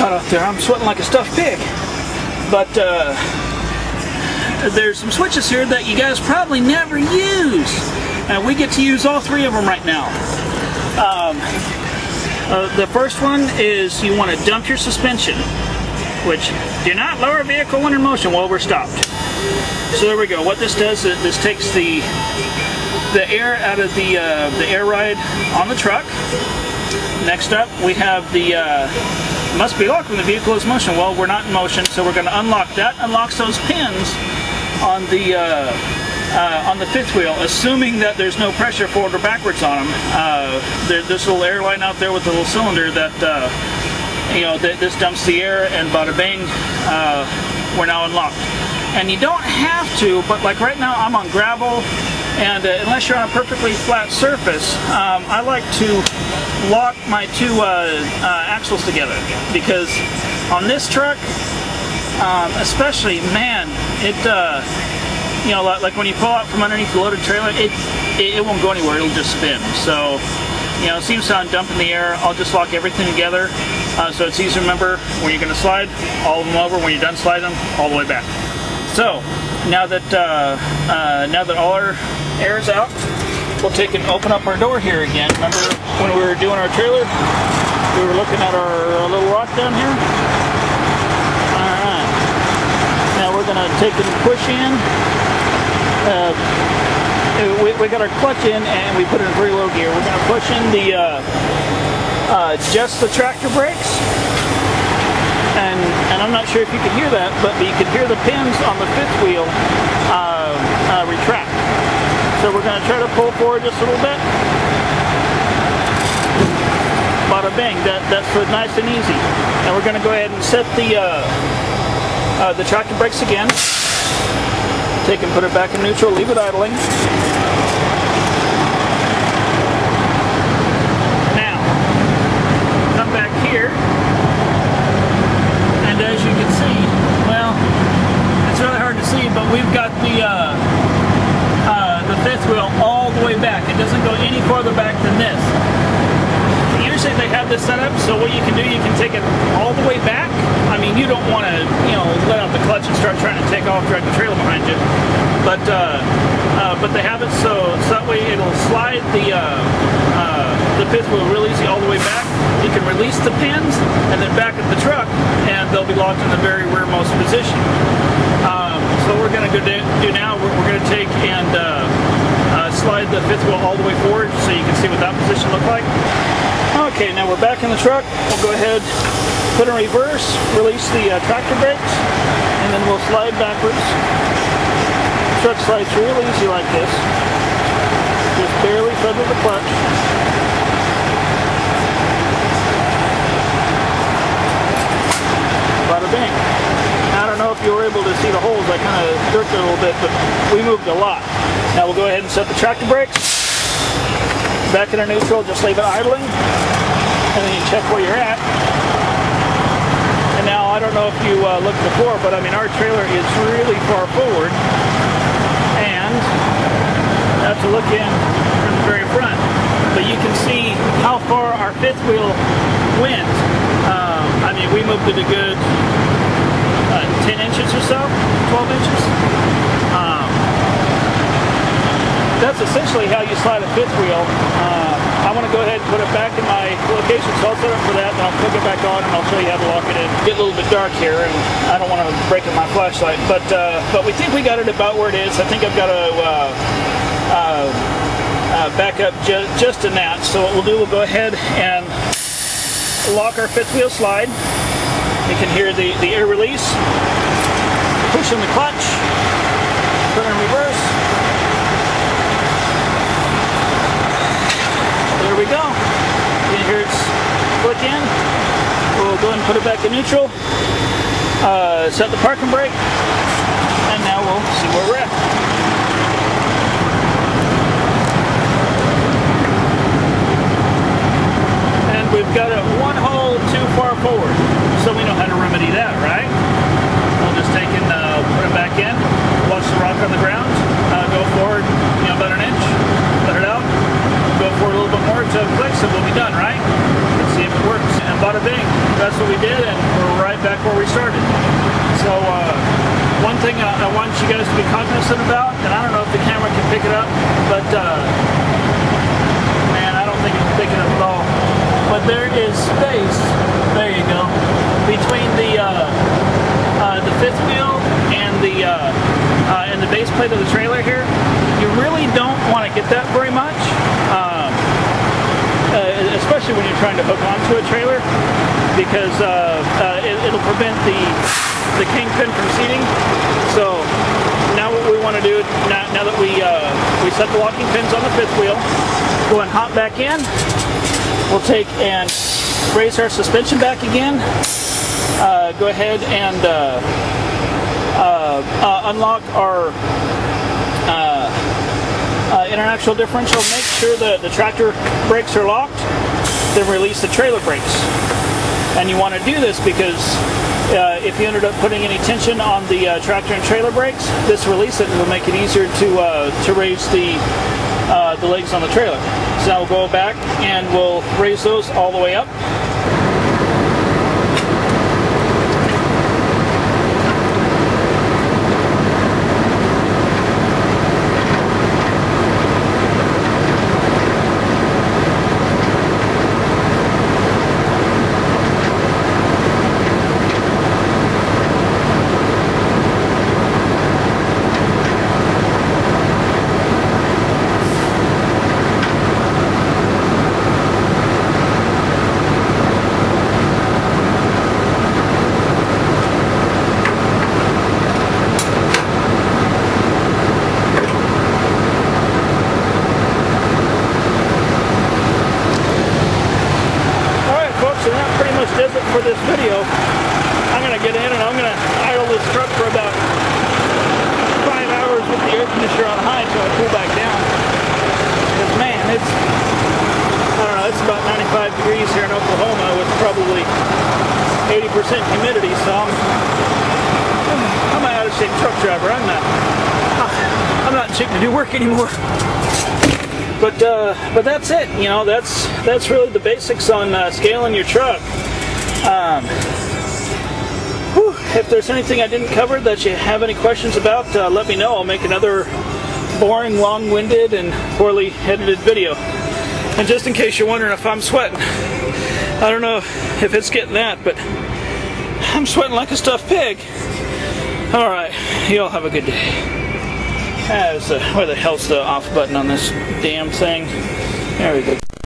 hot out there. I'm sweating like a stuffed pig. But there's some switches here that you guys probably never use. We get to use all three of them right now. The first one is you want to dump your suspension, which do not lower vehicle when in motion while we're stopped. So there we go. What this does is this takes the air out of the air ride on the truck. Next up, we have the must be locked when the vehicle is in motion. Well, we're not in motion, so we're going to unlock that. Unlocks those pins on the fifth wheel, assuming that there's no pressure forward or backwards on them. There's a little air line out there with a little cylinder that this dumps the air, and bada bang, we're now unlocked. And you don't have to, but like right now I'm on gravel, and unless you're on a perfectly flat surface, I like to lock my two axles together, because on this truck, especially, man, it like when you pull out from underneath the loaded trailer, it won't go anywhere. It'll just spin. So, it seems to dump in the air. I'll just lock everything together, so it's easy to remember when you're going to slide all of them over. When you're done sliding them, all the way back. So now that all our air is out, we'll take and open up our door here again. Remember when we were doing our trailer, we were looking at our little rock down here? Alright. Now we're going to take and push in. We got our clutch in and we put it in very low gear. We're going to push in just the tractor brakes. And I'm not sure if you can hear that, but you can hear the pins on the fifth wheel retract. So we're going to try to pull forward just a little bit. Bada bang, that's nice and easy. And we're going to go ahead and set the tractor brakes again. Take and put it back in neutral, leave it idling. Now, come back here. And as you can see, well, it's really hard to see, but we've got the fifth wheel all the way back. It doesn't go any farther back than this. Usually they have this set up, so what you can do, you can take it all the way back. I mean, you don't want to, let out the clutch and start trying to take off, drag the trailer behind you. But they have it so that way it'll slide the fifth wheel real easy all the way back. You can release the pins and then back at the truck, and they'll be locked in the very rearmost position. So what we're going to do now, we're going to take and slide the fifth wheel all the way forward so you can see what that position looks like. Okay, now we're back in the truck. We'll go ahead, put in reverse, release the tractor brakes, and then we'll slide backwards. The truck slides real easy like this. Just barely feather the clutch. Bada bing. I don't know if you were able to see the holes. I kind of jerked it a little bit, but we moved a lot. Now we'll go ahead and set the tractor brakes. Back in our neutral, just leave it idling. And then you check where you're at. And now, I don't know if you looked before, but I mean, our trailer is really far forward. And I have to look in from the very front. But you can see how far our fifth wheel went. I mean, we moved it a good 10 inches or so, 12 inches. That's essentially how you slide a fifth wheel. I want to go ahead and put it back in my location, so I'll set up for that, and I'll click it back on, and I'll show you how to lock it in. Get a little bit dark here, and I don't want to break up my flashlight, but we think we got it about where it is. I think I've got to back up just a notch. So what we'll do, we'll go ahead and lock our fifth wheel slide. You can hear the air release. Push in the clutch. Put it in reverse. There we go. You can hear it click in. We'll go ahead and put it back in neutral. Set the parking brake. And now we'll see where we're at. And we've got it one hole too far forward. So we know how to remedy that, right? We'll just take and put it back in. Watch the rock on the ground. Go forward, about an inch. Let it out. Go forward a little bit more until it clicks, and we'll be done, right? Let's see if it works. And bada bing, that's what we did, and we're back where we started. So one thing I want you guys to be cognizant about, and I don't know if the camera can pick it up, but man, I don't think it can pick it up at all. But there is space, there you go, between the fifth wheel and the base plate of the trailer here. You really don't want to get that very much, especially when you're trying to hook onto a trailer, because it'll prevent the kingpin from seating. So now what we want to do, now that we set the locking pins on the fifth wheel, go and hop back in. We'll take and raise our suspension back again. Go ahead and unlock our international differential. Make sure that the tractor brakes are locked. Then release the trailer brakes. And you want to do this because if you ended up putting any tension on the tractor and trailer brakes, this release it will make it easier to raise the legs on the trailer. So now we'll go back and we'll raise those all the way up. Does it for this video. I'm going to get in and I'm going to idle this truck for about 5 hours with the air conditioner on high until I cool back down. Because man, it's, I don't know, it's about 95 degrees here in Oklahoma with probably 80% humidity, so I'm an out of shape truck driver. I'm not chic to do work anymore. But that's it. You know, that's really the basics on scaling your truck. If there's anything I didn't cover that you have any questions about, let me know. I'll make another boring, long-winded, and poorly edited video. And just in case you're wondering if I'm sweating, I don't know if it's getting that, but I'm sweating like a stuffed pig. Alright, you all have a good day. Where the hell's the off button on this damn thing? There we go.